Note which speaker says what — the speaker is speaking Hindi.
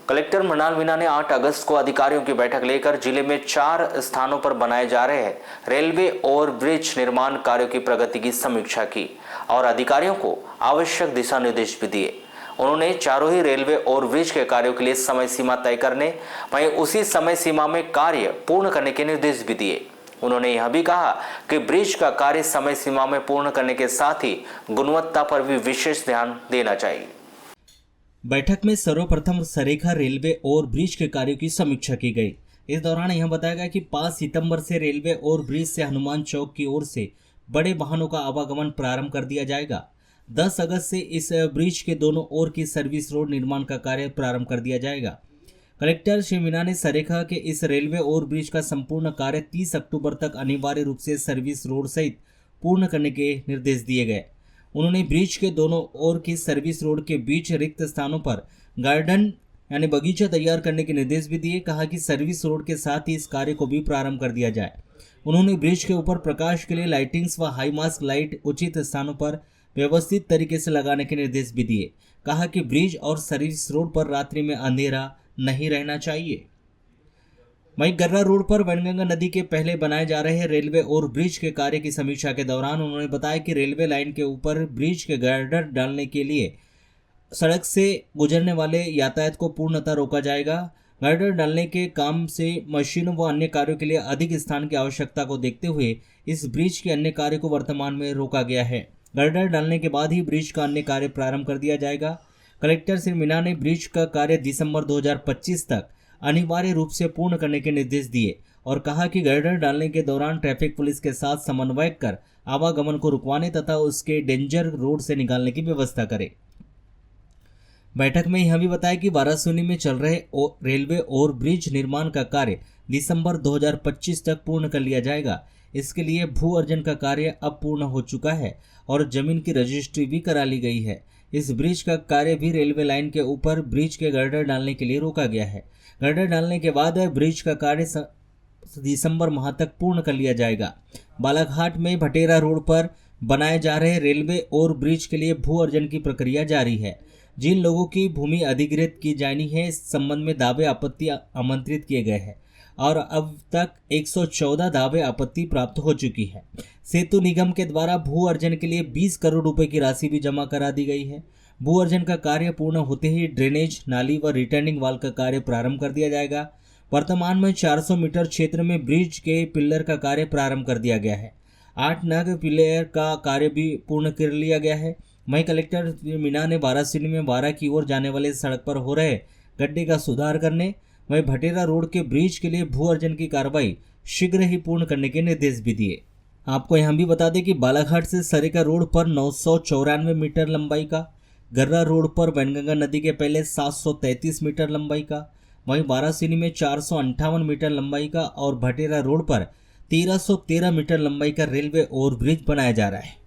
Speaker 1: कलेक्टर मृणाल मीणा ने 8 अगस्त को अधिकारियों की बैठक लेकर जिले में 4 स्थानों पर बनाए जा रहे रेलवे ओवर ब्रिज निर्माण कार्यों की प्रगति की समीक्षा की और अधिकारियों को आवश्यक दिशा निर्देश भी दिए। उन्होंने चारों ही रेलवे ओवर ब्रिज के कार्यों के लिए समय सीमा तय करने वहीं उसी समय सीमा में कार्य पूर्ण करने के निर्देश भी दिए। उन्होंने यह भी कहा कि ब्रिज का कार्य समय सीमा में पूर्ण करने के साथ ही गुणवत्ता पर भी विशेष ध्यान देना चाहिए।
Speaker 2: बैठक में सर्वप्रथम सरेखा रेलवे ओवर ब्रिज के कार्यों की समीक्षा की गई। इस दौरान यह बताया गया कि 5 सितंबर से रेलवे ओवर ब्रिज से हनुमान चौक की ओर से बड़े वाहनों का आवागमन प्रारंभ कर दिया जाएगा। 10 अगस्त से इस ब्रिज के दोनों ओर की सर्विस रोड निर्माण का कार्य प्रारंभ कर दिया जाएगा। कलेक्टर श्री मीणा ने सरेखा के इस रेलवे ओवर ब्रिज का संपूर्ण कार्य 30 अक्टूबर तक अनिवार्य रूप से सर्विस रोड सहित पूर्ण करने के निर्देश दिए गए। उन्होंने ब्रिज के दोनों ओर की सर्विस रोड के बीच रिक्त स्थानों पर गार्डन यानी बगीचा तैयार करने के निर्देश भी दिए। कहा कि सर्विस रोड के साथ ही इस कार्य को भी प्रारंभ कर दिया जाए। उन्होंने ब्रिज के ऊपर प्रकाश के लिए लाइटिंग्स व हाई मास्क लाइट उचित स्थानों पर व्यवस्थित तरीके से लगाने के निर्देश भी दिए। कहा कि ब्रिज और सर्विस रोड पर रात्रि में अंधेरा नहीं रहना चाहिए। वहीं गर्रा रोड पर वैनगंगा नदी के पहले बनाए जा रहे रेलवे ओवर ब्रिज के कार्य की समीक्षा के दौरान उन्होंने बताया कि रेलवे लाइन के ऊपर ब्रिज के गर्डर डालने के लिए सड़क से गुजरने वाले यातायात को पूर्णतः रोका जाएगा। गर्डर डालने के काम से मशीनों व अन्य कार्यों के लिए अधिक स्थान की आवश्यकता को देखते हुए इस ब्रिज के अन्य कार्य को वर्तमान में रोका गया है। गर्डर डालने के बाद ही ब्रिज का अन्य कार्य प्रारंभ कर दिया जाएगा। कलेक्टर श्री मीणा ने ब्रिज का कार्य दिसंबर 2025 तक अनिवार्य रूप से पूर्ण करने के निर्देश दिए और कहा कि गर्डर डालने के दौरान ट्रैफिक पुलिस के साथ समन्वय कर आवागमन को रुकवाने तथा उसके डेंजर रोड से निकालने की व्यवस्था करे। बैठक में यह भी बताया कि वाराणसी में चल रहे रेलवे ओवर ब्रिज निर्माण का कार्य दिसंबर 2025 तक पूर्ण कर लिया जाएगा। इसके लिए भू अर्जन का कार्य अब पूर्ण हो चुका है और जमीन की रजिस्ट्री भी करा ली गई है। इस ब्रिज का कार्य भी रेलवे लाइन के ऊपर ब्रिज के गर्डर डालने के लिए रोका गया है। गर्डर डालने के बाद ब्रिज का कार्य दिसंबर माह तक पूर्ण कर लिया जाएगा। बालाघाट में भटेरा रोड पर बनाए जा रहे रेलवे ओवर ब्रिज के लिए भू अर्जन की प्रक्रिया जारी है। जिन लोगों की भूमि अधिग्रहित की जानी है इस संबंध में दावे आपत्ति आमंत्रित किए गए हैं और अब तक 114 दावे आपत्ति प्राप्त हो चुकी है। सेतु निगम के द्वारा भू अर्जन के लिए 20 करोड़ रुपए की राशि भी जमा करा दी गई है। भू अर्जन का कार्य पूर्ण होते ही ड्रेनेज नाली व रिटर्निंग वाल का कार्य प्रारंभ कर दिया जाएगा। वर्तमान में 400 मीटर क्षेत्र में ब्रिज के पिलर का कार्य प्रारंभ कर दिया गया है। 8 नग पिलर का कार्य भी पूर्ण कर लिया गया है। वहीं कलेक्टर मीणा ने वाराणसी में वारा की ओर जाने वाले सड़क पर हो रहे गड्ढे का सुधार करने वहीं भटेरा रोड के ब्रिज के लिए भू अर्जन की कार्रवाई शीघ्र ही पूर्ण करने के निर्देश भी दिए। आपको यहां भी बता दें कि बालाघाट से सरेका रोड पर 994 मीटर लंबाई का, गर्रा रोड पर वैनगंगा नदी के पहले 733 मीटर लंबाई का, वहीं वाराणसी में 458 मीटर लंबाई का और भटेरा रोड पर 1313 मीटर लंबाई का रेलवे ओवर ब्रिज बनाया जा रहा है।